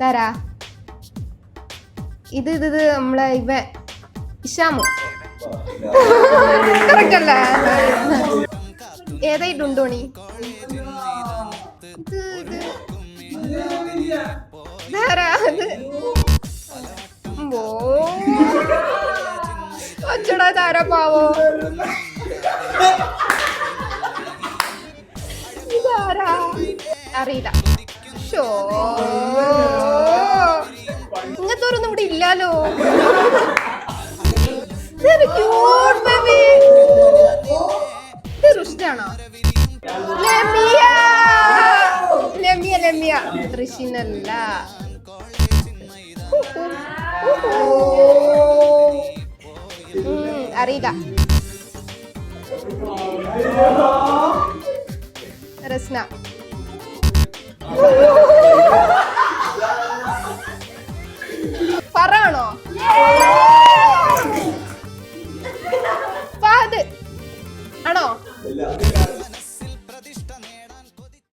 തരാ ഇത് നമ്മളെ ഇവ ഇഷാമു കറക്റ്റ് അല്ലേ? ഏതായിട്ടുണ്ടോണി അച്ചടാ താരാ പാവോ ഇതാരാ അറിയില്ല. ഷോ ഇങ്ങനത്തോരൊന്നും ഇവിടെ ഇല്ലാലോ. ാണോ ലമിയ തൃശ്ശിനല്ല. അറിയില്ല. റസ്ന ഫറാണോ? ഫഹദ് ആണോ?